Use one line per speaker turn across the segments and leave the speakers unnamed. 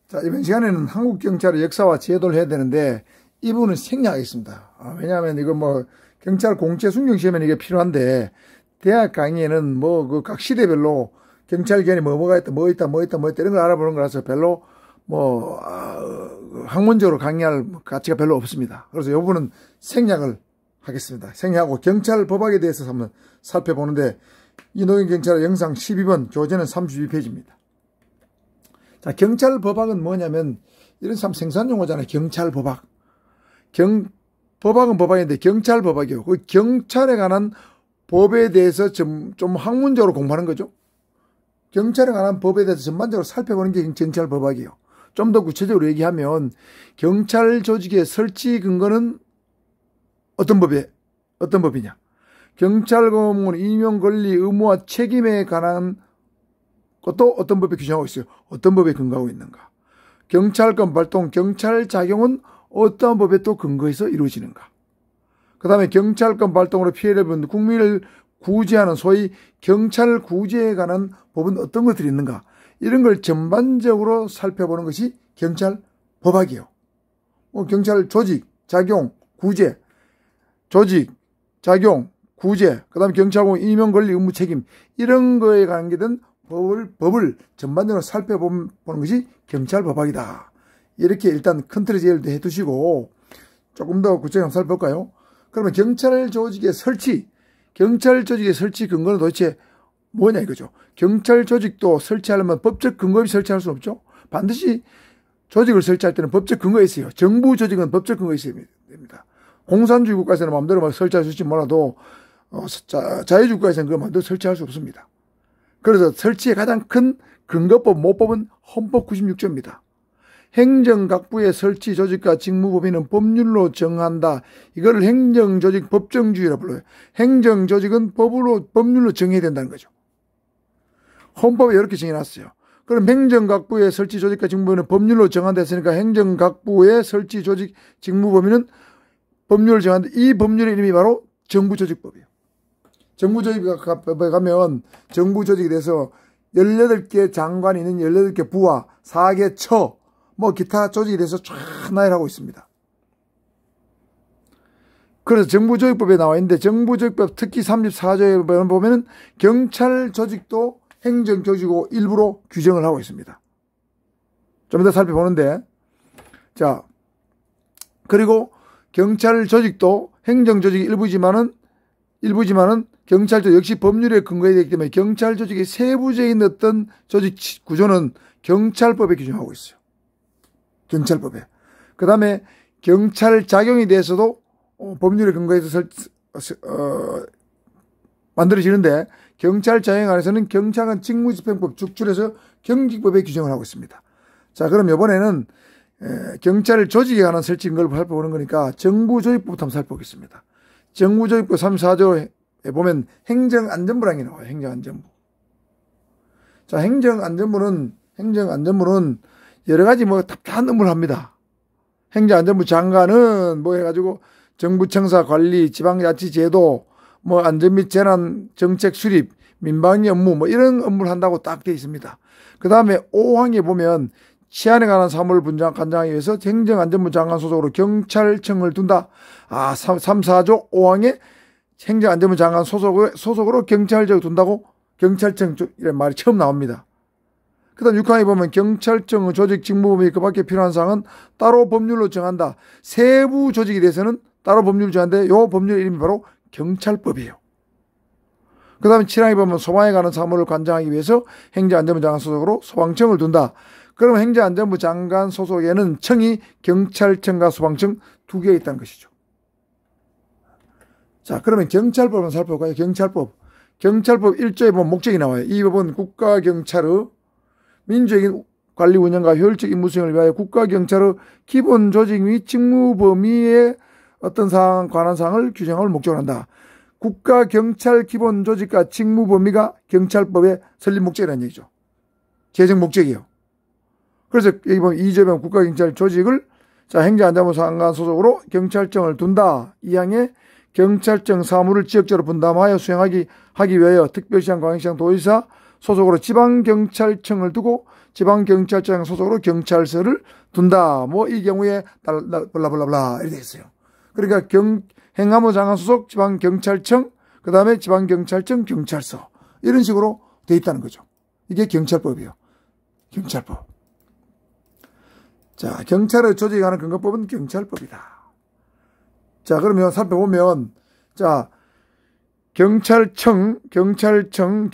자, 이번 시간에는 한국경찰의 역사와 제도를 해야 되는데 이 부분은 생략하겠습니다. 왜냐하면 이거 뭐 경찰 공채 순경 시험에는 이게 필요한데 대학 강의에는 뭐 그 각 시대별로 경찰 기관이 뭐가 있다, 뭐 있다 이런 걸 알아보는 거라서 별로 뭐 학문적으로 강의할 가치가 별로 없습니다. 그래서 이 부분은 생략을 하겠습니다. 생략하고 경찰 법학에 대해서 한번 살펴보는데 이노경 경찰 영상 12번 교재는 32페이지입니다. 자, 경찰 법학은 뭐냐면 이런 참 생소한 용어잖아요. 경찰 법학. 법학은 법학인데 경찰 법학이요. 그 경찰에 관한 법에 대해서 좀 학문적으로 공부하는 거죠. 경찰에 관한 법에 대해서 전반적으로 살펴보는 게 경찰 법학이에요. 좀 더 구체적으로 얘기하면 경찰 조직의 설치 근거는 어떤 법이냐. 경찰 공무원 임용 권리 의무와 책임에 관한 것도 어떤 법에 규정하고 있어요. 어떤 법에 근거하고 있는가. 경찰권 발동, 경찰 작용은 어떠한 법에 또 근거해서 이루어지는가. 그 다음에 경찰권 발동으로 피해를 입은 국민을 구제하는 소위 경찰 구제에 관한 법은 어떤 것들이 있는가. 이런 걸 전반적으로 살펴보는 것이 경찰 법학이에요. 경찰 조직, 작용, 구제, 조직, 작용, 구제, 그 다음에 경찰공 임용 권리 의무 책임 이런 거에 관계된 법을 전반적으로 살펴보는 것이 경찰 법학이다. 이렇게 일단 큰 틀에서 이해를 해두시고 조금 더 구체적으로 살펴볼까요? 그러면 경찰 조직의 설치 근거는 도대체 뭐냐 이거죠. 경찰 조직도 설치하려면 법적 근거 없이 설치할 수 없죠. 반드시 조직을 설치할 때는 법적 근거가 있어요. 정부 조직은 법적 근거가 있어야 됩니다. 공산주의 국가에서는 마음대로 막 설치할 수 있지 몰라도 자유주의 국가에서는 그걸 마음대로 설치할 수 없습니다. 그래서 설치의 가장 큰 근거법, 모법은 헌법 96조입니다. 행정각부의 설치 조직과 직무 범위는 법률로 정한다. 이거를 행정조직 법정주의라고 불러요. 행정조직은 법률로 정해야 된다는 거죠. 헌법에 이렇게 정해놨어요. 그럼 행정각부의 설치 조직과 직무 범위는 법률로 정한다 했으니까 행정각부의 설치 조직 직무 범위는 법률을 정한다. 이 법률의 이름이 바로 정부조직법이에요. 정부조직법에 가면 정부조직에 대해서 18개 장관이 있는 18개 부와 4개 처, 뭐 기타 조직에 대해서 쫙 나열하고 있습니다. 그래서 정부조직법에 나와 있는데 정부조직법 특히 34조에 보면은 경찰 조직도 행정조직이고 일부로 규정을 하고 있습니다. 좀 더 살펴보는데, 자, 그리고 경찰 조직도 행정조직이 일부지만은 경찰 조직 역시 법률에 근거해야 되기 때문에 경찰 조직의 세부적인 어떤 조직 구조는 경찰법에 규정하고 있어요. 경찰법에. 그 다음에 경찰 작용에 대해서도 법률에 근거해서 만들어지는데 경찰 작용 안에서는 경찰관 직무집행법 쭉줄해서 경직법에 규정을 하고 있습니다. 자, 그럼 이번에는 경찰 조직에 관한 설치 근거를 살펴보는 거니까 정부조직법부터 한번 살펴보겠습니다. 정부조직법 34조에 보면 행정안전부랑이 나와요. 행정안전부. 자, 행정안전부는 여러 가지 뭐 답답한 업무를 합니다. 행정안전부 장관은 뭐 해가지고 정부청사 관리, 지방자치제도, 뭐 안전 및 재난 정책 수립, 민방위 업무 뭐 이런 업무를 한다고 딱 되어 있습니다. 그 다음에 5항에 보면 치안에 관한 사무를 관장하기 위해서 행정안전부 장관 소속으로 경찰청을 둔다. 3, 4조 5항에 행정안전부 장관 소속으로 경찰청을 둔다고 경찰청 이런 말이 처음 나옵니다. 그 다음 6항에 보면 경찰청 조직 직무범위 그 밖에 필요한 사항은 따로 법률로 정한다. 세부 조직에 대해서는 따로 법률로 정하는데 이 법률 이름이 바로 경찰법이에요. 그 다음에 7항에 보면 소방에 관한 사무를 관장하기 위해서 행정안전부 장관 소속으로 소방청을 둔다. 그러면 행정안전부 장관 소속에는 청이 경찰청과 소방청 두 개가 있다는 것이죠. 자, 그러면 경찰법을 살펴볼까요? 경찰법 1조에 보면 목적이 나와요. 이 법은 국가경찰의 민주적인 관리 운영과 효율적 임무 수행을 위하여 국가경찰의 기본 조직 및 직무 범위의 어떤 사항, 관한 사항을 규정할 목적을 한다. 국가경찰 기본 조직과 직무 범위가 경찰법의 설립 목적이라는 얘기죠. 제정 목적이에요. 그래서 여기 보면 2조에 보면 국가경찰 조직을 행정안전부 장관 소속으로 경찰청을 둔다. 2항에 경찰청 사무를 지역적으로 분담하여 수행하기 위하여 특별시장, 광역시장, 도지사, 소속으로 지방경찰청을 두고 지방경찰청 소속으로 경찰서를 둔다. 뭐 이 경우에 블라블라블라 이렇게 돼 있어요. 그러니까 행안부 장관 소속 지방경찰청, 그 다음에 지방경찰청 경찰서 이런 식으로 돼 있다는 거죠. 이게 경찰법이에요. 경찰법. 자, 경찰의 조직하는 근거법은 경찰법이다. 자, 그러면 살펴보면, 자, 경찰청은 경찰청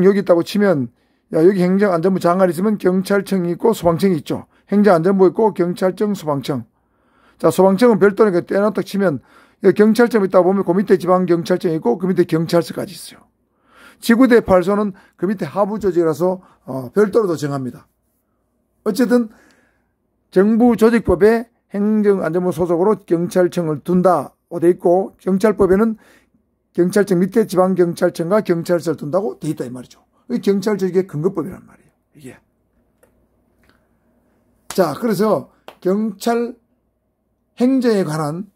여기 있다고 치면, 야, 여기 행정안전부 장관이 있으면 경찰청이 있고 소방청이 있죠. 행정안전부 있고 경찰청, 소방청. 자, 소방청은 별도니까 떼놨다 치면, 여기 경찰청 있다고 보면 그 밑에 지방경찰청이 있고 그 밑에 경찰서까지 있어요. 지구대 8소는 그 밑에 하부 조직이라서 별도로도 정합니다. 어쨌든 정부 조직법에 행정안전부 소속으로 경찰청을 둔다고 돼 있고 경찰법에는 경찰청 밑에 지방경찰청과 경찰서를 둔다고 돼 있다 이 말이죠. 이게 경찰 조직의 근거법이란 말이에요. 이게. 자, 그래서 경찰 행정에 관한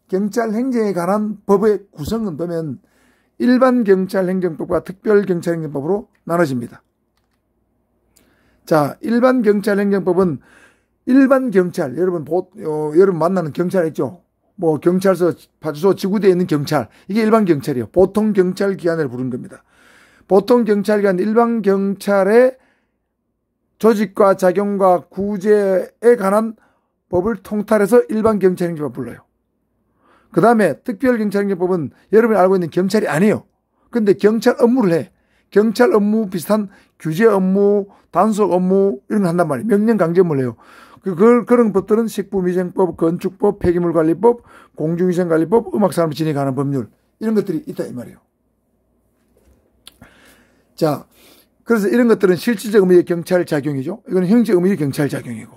법의 구성은 보면 일반 경찰행정법과 특별경찰행정법으로 나눠집니다. 자, 일반 경찰행정법은 일반 경찰, 여러분 만나는 경찰 있죠? 뭐 경찰서, 파출소, 지구대에 있는 경찰, 이게 일반 경찰이에요. 보통 경찰 기관을 부르는 겁니다. 보통 경찰 기관, 일반 경찰의 조직과 작용과 구제에 관한 법을 통탈해서 일반 경찰행정법 불러요. 그 다음에 특별경찰행정법은 여러분이 알고 있는 경찰이 아니에요. 근데 경찰 업무를 해. 경찰 업무 비슷한 규제 업무, 단속 업무 이런 거 한단 말이에요. 명령 강제 업무를 해요. 그런 법들은 식품위생법, 건축법, 폐기물관리법, 공중위생관리법, 음악산업 진행하는 법률 이런 것들이 있다 이 말이에요. 자, 그래서 이런 것들은 실질적 의미의 경찰 작용이죠. 이건 형식 의미의 경찰 작용이고.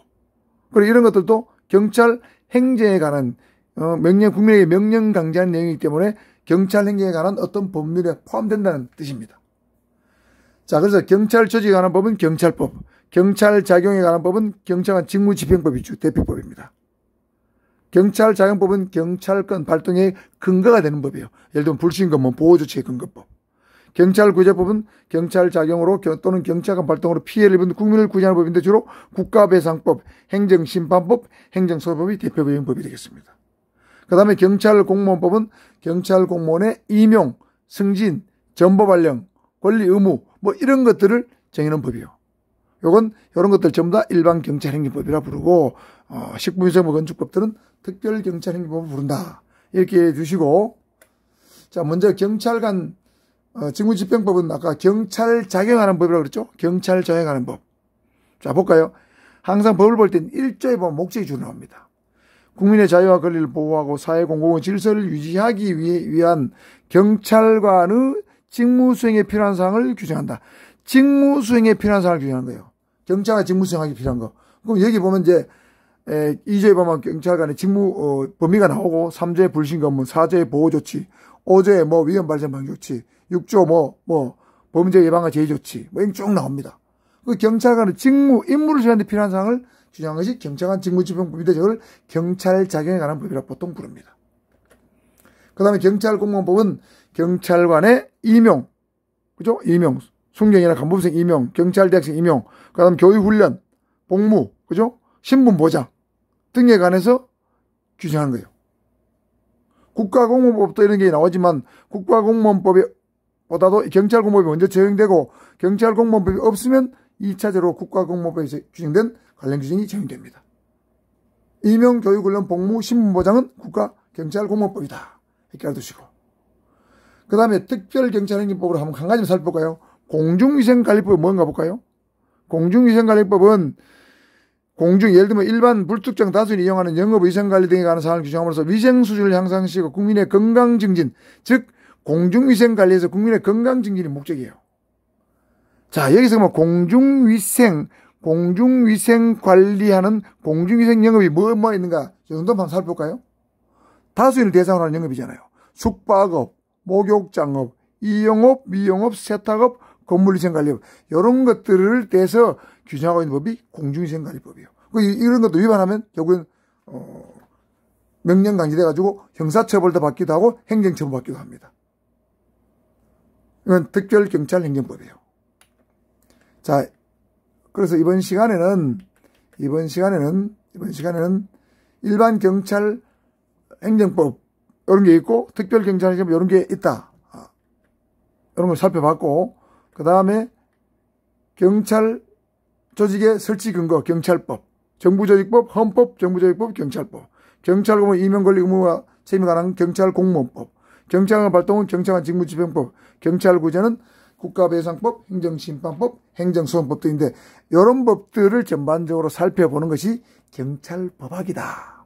그리고 이런 것들도 경찰 행정에 관한 국민에게 명령 강제하는 내용이기 때문에 경찰 행정에 관한 어떤 법률에 포함된다는 뜻입니다. 자, 그래서 경찰 조직에 관한 법은 경찰법, 경찰 작용에 관한 법은 경찰관 직무집행법이죠. 대표법입니다. 경찰 작용법은 경찰권 발동의 근거가 되는 법이에요. 예를 들면 불신검문 보호조치의 근거법. 경찰구제법은 경찰 작용으로 또는 경찰관 발동으로 피해를 입은 국민을 구제하는 법인데 주로 국가배상법, 행정심판법, 행정소송법이 대표적인 법이 되겠습니다. 그 다음에 경찰공무원법은 경찰공무원의 임용, 승진, 전보 발령, 권리 의무 뭐 이런 것들을 정해놓은 법이에요. 요건 이런 것들 전부 다 일반 경찰행정법이라 부르고 식품위생법, 건축법들은 특별경찰행정법을 부른다. 이렇게 해주시고 자, 먼저 경찰관 직무집행법은 아까 경찰 작용하는 법이라고 그랬죠. 경찰 작용하는 법. 자, 볼까요? 항상 법을 볼 땐 1조에 보면 목적이 주로 나옵니다. 국민의 자유와 권리를 보호하고 사회 공공의 질서를 유지하기 위한 경찰관의 직무 수행에 필요한 사항을 규정한다. 직무 수행에 필요한 사항을 규정하는 거예요. 경찰관 직무 수행하기 필요한 거. 그럼 여기 보면 이제 2조에 보면 경찰관의 직무 범위가 나오고 3조의 불신검문, 4조의 보호조치, 5조의 뭐 위험 발생 방지 조치, 6조 범죄 예방과 제의 조치 뭐 이런 쭉 나옵니다. 그 경찰관의 직무 임무를 수행하는 데 필요한 사항을 규정한 것이 경찰관 직무집행법인데 저걸 경찰 작용에 관한 법이라 보통 부릅니다. 그 다음에 경찰공무원법은 경찰관의 임용, 그죠? 임용, 순경이나 간부생 임용, 경찰대학생 임용, 그 다음 교육훈련, 복무, 그죠? 신분보장 등에 관해서 규정한 거예요. 국가공무원법도 이런 게 나오지만 국가공무원법보다도 경찰공무원법이 먼저 적용되고 경찰공무원법이 없으면 2차적으로 국가공무원법에서 규정된 관련 규정이 적용됩니다. 임용, 교육훈련, 복무, 신분보장은 국가경찰공무원법이다. 이렇게 알아두시고. 그 다음에 특별경찰행정법으로 한번 한 가지 살펴볼까요? 공중위생관리법이 뭔가 볼까요? 공중위생관리법은 예를 들면 일반 불특정 다수인이 이용하는 영업위생관리 등에 관한 사항을 규정함으로써 위생수준을 향상시키고 국민의 건강증진, 즉 공중위생관리에서 국민의 건강증진이 목적이에요. 자, 여기서 뭐 공중위생 관리하는 공중위생 영업이 뭐 있는가? 이 정도 한번 살펴볼까요? 다수인을 대상으로 하는 영업이잖아요. 숙박업, 목욕장업, 이용업, 미용업, 세탁업, 건물위생관리업 이런 것들을 대해서 규정하고 있는 법이 공중위생관리법이에요. 이런 것도 위반하면 결국엔 명령 강제돼가지고 형사처벌도 받기도 하고 행정처벌 받기도 합니다. 이건 특별경찰행정법이에요. 자, 그래서 이번 시간에는 일반 경찰 행정법 이런 게 있고 특별경찰행정법 이런 게 있다. 이런 걸 살펴봤고, 그 다음에 경찰 조직의 설치 근거 경찰법, 정부조직법, 헌법, 정부조직법, 경찰법, 경찰공무원 임명권리 의무와 책임에 관한 경찰공무원법, 경찰관 발동은 경찰관 직무집행법, 경찰구제는 국가배상법, 행정심판법, 행정소송법 등인데 이런 법들을 전반적으로 살펴보는 것이 경찰법학이다.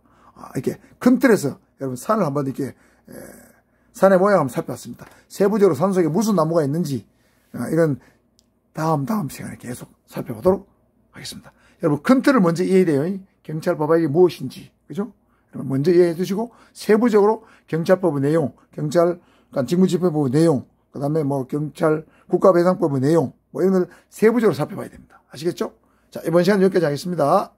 이렇게 큰 틀에서 여러분 산을 한번 이렇게 산의 모양을 한번 살펴봤습니다. 세부적으로 산 속에 무슨 나무가 있는지 이건 다음 시간에 계속 살펴보도록 하겠습니다. 여러분 큰 틀을 먼저 이해해야 돼요. 경찰법학이 무엇인지, 그죠? 여러분 먼저 이해해 주시고 세부적으로 경찰법의 내용, 경찰관 직무집행법의 내용, 그 다음에 뭐 경찰 국가배상법의 내용, 뭐 이런 걸 세부적으로 살펴봐야 됩니다. 아시겠죠? 자, 이번 시간 여기까지 하겠습니다.